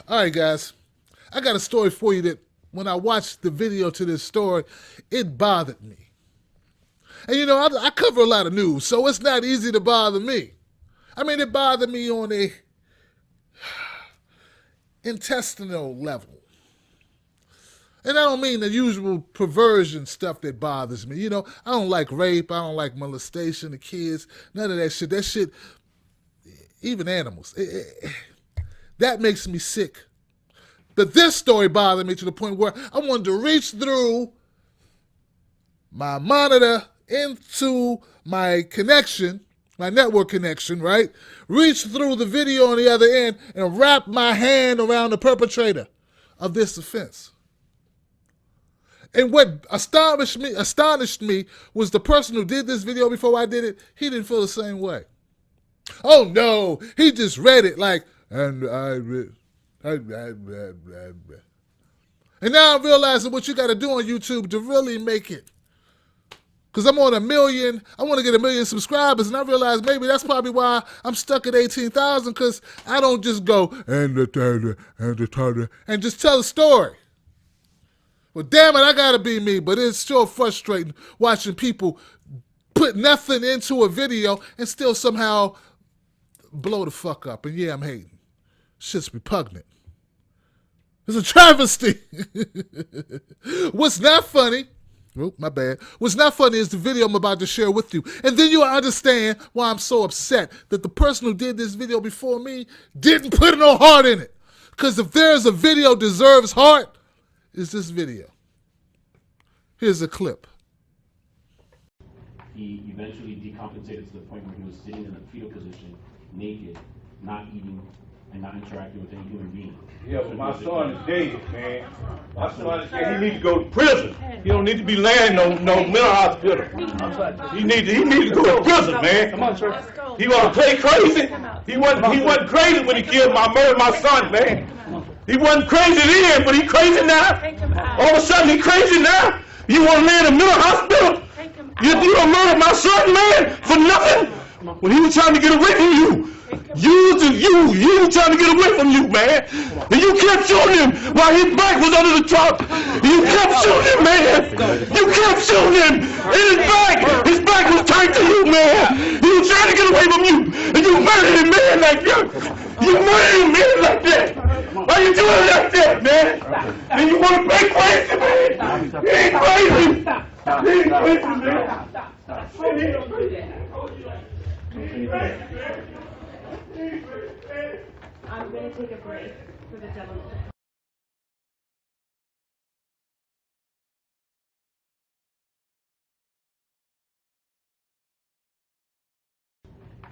All right, guys. I got a story for you that when I watched the video to this story, it bothered me. And you know, I cover a lot of news, so it's not easy to bother me. I mean, it bothered me on a intestinal level. And I don't mean the usual perversion stuff that bothers me. You know, I don't like rape. I don't like molestation of kids. None of that shit. That shit, even animals, that makes me sick. But this story bothered me to the point where I wanted to reach through my monitor into my connection, my network connection, right? Reach through the video on the other end and wrap my hand around the perpetrator of this offense. And what astonished me was the person who did this video before I did it, he didn't feel the same way. Oh no, he just read it like, and now I'm realizing what you got to do on YouTube to really make it. Because I'm on 1 million, I want to get 1 million subscribers, and I realize maybe that's probably why I'm stuck at 18,000, because I don't just go, and just tell a story. Well, damn it, I gotta be me, but it's sure frustrating watching people put nothing into a video and still somehow blow the fuck up. And yeah, I'm hating. Shit's repugnant. It's a travesty. What's not funny, my bad. What's not funny is the video I'm about to share with you. And then you'll understand why I'm so upset that the person who did this video before me didn't put no heart in it. Because if there's a video deserves heart, is this video. Here's a clip. He eventually decompensated to the point where he was sitting in a fetal position, naked, not eating, and not interacting with any human being. Yeah, but my son is dead, man. My son is dead. He needs to go to prison. He don't need to be laying no mental hospital. He needs to go to prison, man. Come on, sir. He want to play crazy. He wasn't crazy when he murdered my son, man. He wasn't crazy then, but he crazy now. All of a sudden he crazy now. You want to lay in a mental hospital? You done murdered my son, man, for nothing. When he was trying to get away from you. You were trying to get away from you, man. And you kept shooting him while his back was under the truck. You kept shooting him, man. You kept shooting him. And his back was turned to you, man. He was trying to get away from you. And you murdered him, man, like that. You murdered him, man, like that. Why you doing it like that, man? And you want to play crazy, man. He ain't crazy. He ain't crazy, man. I'm going to take a break for the devil.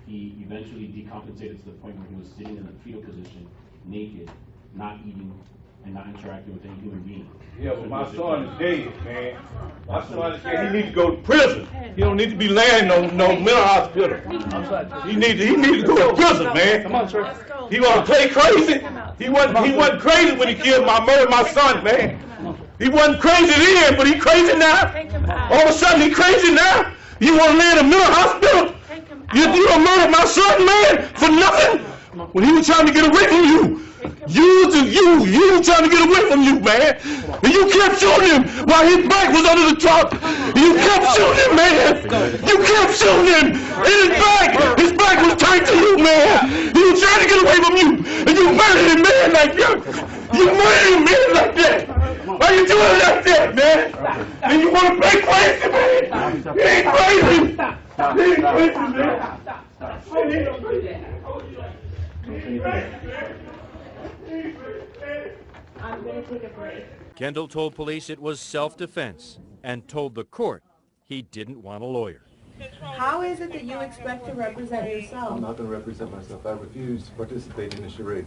He eventually decompensated to the point where he was sitting in a fetal position, naked, not eating, and not interacting with any human being. Yeah, but my son is dead, man. My son is dead. He needs to go to prison. He don't need to be laying no mental hospital. He needs to go to prison, man. Come on, sir. He want to play crazy. He wasn't crazy when he murdered my son, man. He wasn't crazy then, but he crazy now. All of a sudden he crazy now. You want to lay in a mental hospital? You done murdered my son, man, for nothing. When he was trying to get away from you. You were trying to get away from you, man. And you kept shooting him while his back was under the truck. You kept shooting him, man. You kept shooting him. And his back was turned to you, man. He was trying to get away from you. And you murdered him, man, like that. You murdered him, man, like that. Why you doing it like that, man? And you want to play crazy, man. He ain't crazy. He ain't crazy, man. I'm going to take a break. Kendle told police it was self-defense and told the court he didn't want a lawyer. How is it that you expect to represent yourself? I'm not going to represent myself. I refuse to participate in the charade.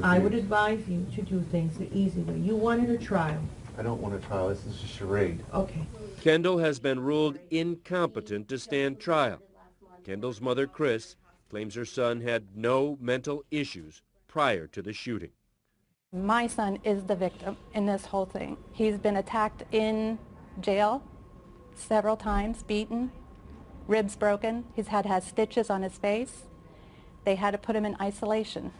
I would advise you to do things the easy way. You wanted a trial. I don't want a trial. This is a charade. Okay. Kendle has been ruled incompetent to stand trial. Kendle's mother, Chris, claims her son had no mental issues prior to the shooting. My son is the victim in this whole thing. He's been attacked in jail several times, beaten, ribs broken. He's had stitches on his face. They had to put him in isolation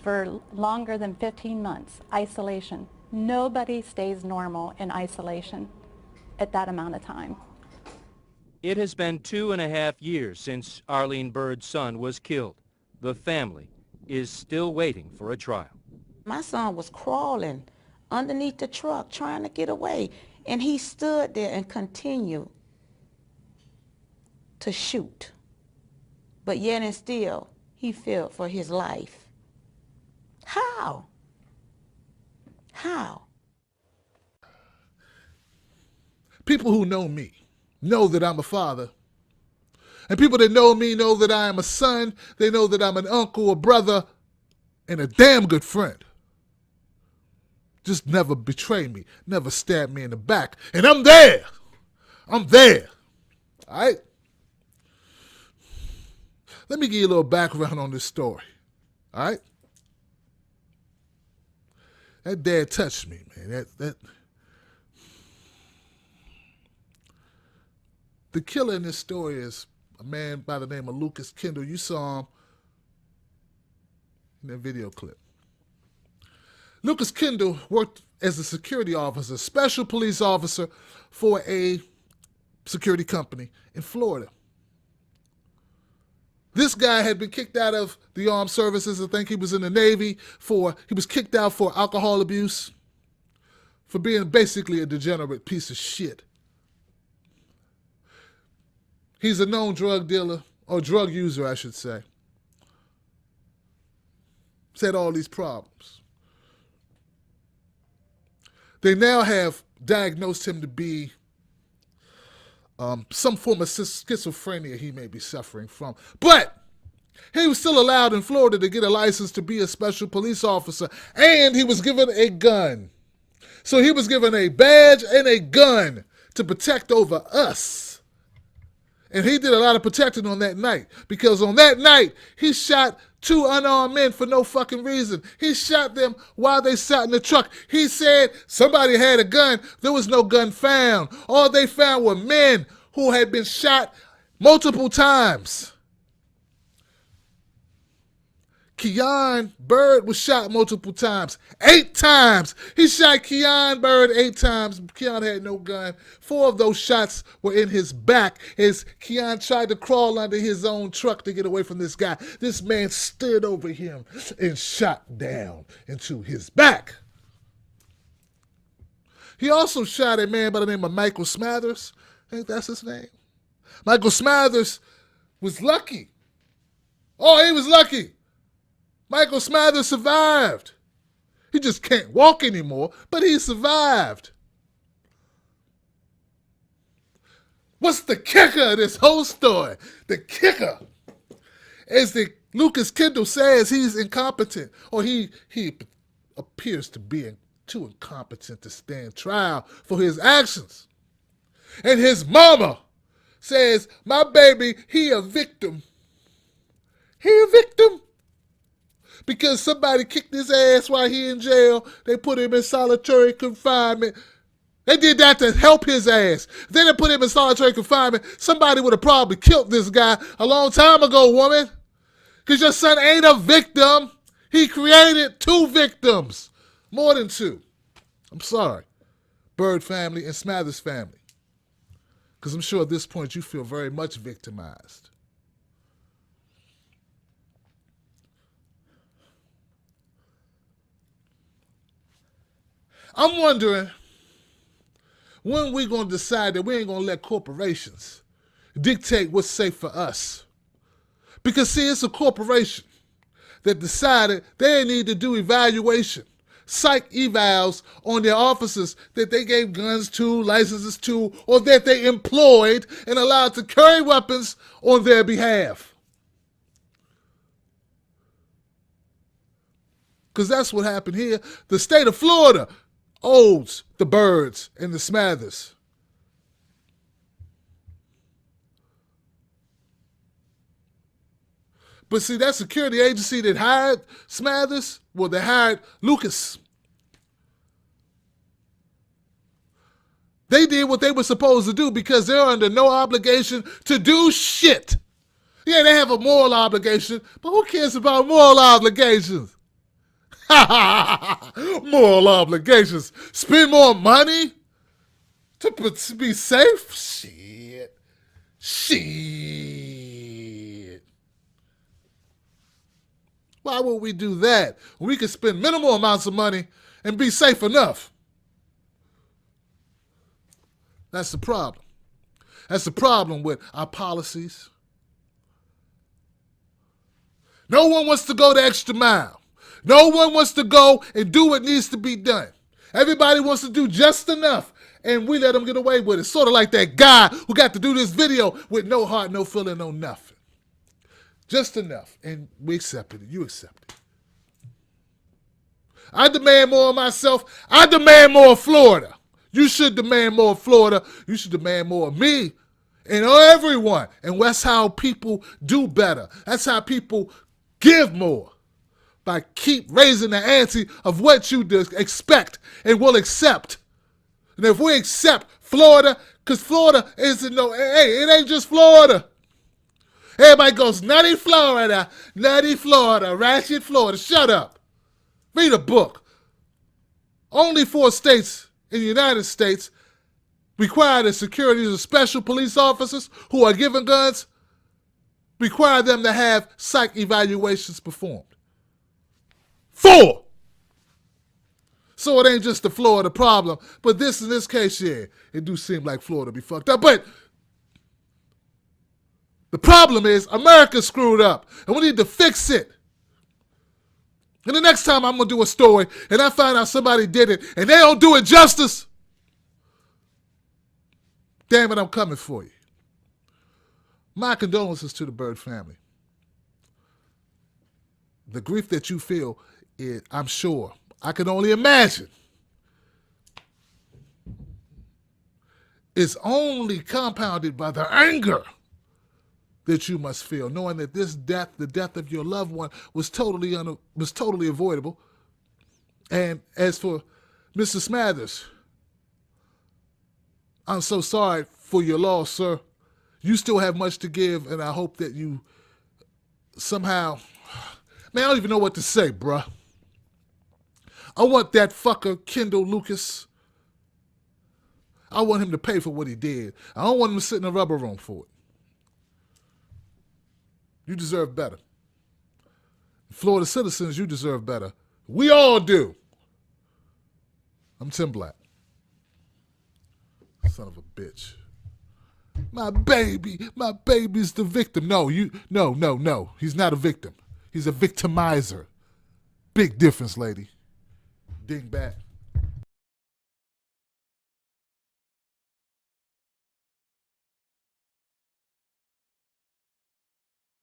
for longer than 15 months, isolation. Nobody stays normal in isolation at that amount of time. It has been 2.5 years since Arlene Byrd's son was killed. The family is still waiting for a trial. My son was crawling underneath the truck trying to get away, and he stood there and continued to shoot. But yet and still, he feared for his life. How? How? People who know me know that I'm a father. And people that know me know that I am a son. They know that I'm an uncle, a brother, and a damn good friend. Just never betray me, never stab me in the back. And I'm there. I'm there. All right? Let me give you a little background on this story. All right? That dad touched me, man. The killer in this story is a man by the name of Lukace Kendle. You saw him in that video clip. Lukace Kendle worked as a security officer, special police officer for a security company in Florida. This guy had been kicked out of the armed services. I think he was in the Navy he was kicked out for alcohol abuse, for being basically a degenerate piece of shit. He's a known drug dealer, or drug user, I should say. He's had all these problems. They now have diagnosed him to be some form of schizophrenia he may be suffering from. But he was still allowed in Florida to get a license to be a special police officer, and he was given a gun. So he was given a badge and a gun to protect over us. And he did a lot of protecting on that night, because on that night, he shot 2 unarmed men for no fucking reason. He shot them while they sat in the truck. He said somebody had a gun. There was no gun found. All they found were men who had been shot multiple times. Kijuan Byrd was shot multiple times. 8 times. He shot Kijuan Byrd 8 times. Kijuan had no gun. 4 of those shots were in his back as Kijuan tried to crawl under his own truck to get away from this guy. This man stood over him and shot down into his back. He also shot a man by the name of Michael Smathers. I think that's his name. Michael Smathers was lucky. Oh, he was lucky. Michael Smathers survived. He just can't walk anymore, but he survived. What's the kicker of this whole story? The kicker is that Lukace Kendle says he's incompetent, or he appears to be too incompetent to stand trial for his actions. And his mama says, my baby, he a victim. He a victim? Because somebody kicked his ass while he in jail. They put him in solitary confinement. They did that to help his ass. If they didn't put him in solitary confinement, somebody would have probably killed this guy a long time ago, woman. Because your son ain't a victim. He created 2 victims. More than 2. I'm sorry. Byrd family and Smathers family. Because I'm sure at this point you feel very much victimized. I'm wondering when we going to decide that we ain't going to let corporations dictate what's safe for us. Because, see, it's a corporation that decided they need to do evaluation, psych evals on their officers that they gave guns to, licenses to, or that they employed and allowed to carry weapons on their behalf. Because that's what happened here. The state of Florida owes the Byrds and the Smathers. But see, that security agency that hired Smathers, well, they hired Lukace. They did what they were supposed to do because they're under no obligation to do shit. Yeah, they have a moral obligation, but who cares about moral obligations? Moral obligations. Spend more money to be safe? Shit. Why would we do that when we could spend minimal amounts of money and be safe enough? That's the problem. That's the problem with our policies. No one wants to go the extra mile. No one wants to go and do what needs to be done. Everybody wants to do just enough, and we let them get away with it. Sort of like that guy who got to do this video with no heart, no feeling, no nothing. Just enough, and we accepted it. You accepted it. I demand more of myself. I demand more of Florida. You should demand more of Florida. You should demand more of me and everyone. And that's how people do better. That's how people give more. By keep raising the ante of what you expect and will accept. And if we accept Florida, because Florida isn't hey, it ain't just Florida. Everybody goes, nutty Florida, ratchet Florida. Shut up. Read a book. Only 4 states in the United States require the security of special police officers who are given guns, require them to have psych evaluations performed. 4. So it ain't just the Florida problem, but in this case, yeah, it do seem like Florida be fucked up. But the problem is America screwed up, and we need to fix it. And the next time I'm going to do a story, and I find out somebody did it, and they don't do it justice, damn it, I'm coming for you. My condolences to the Byrd family. The grief that you feel, I'm sure, I can only imagine, is only compounded by the anger that you must feel, knowing that this death, the death of your loved one, was totally avoidable. And as for Mr. Smathers, I'm so sorry for your loss, sir. You still have much to give, and I hope that you somehow, man, I don't even know what to say, bruh. I want that fucker, Kendle Lucas. I want him to pay for what he did. I don't want him to sit in a rubber room for it. You deserve better. Florida citizens, you deserve better. We all do. I'm Tim Black. Son of a bitch. My baby's the victim. No. He's not a victim. He's a victimizer. Big difference, lady. Dingbat.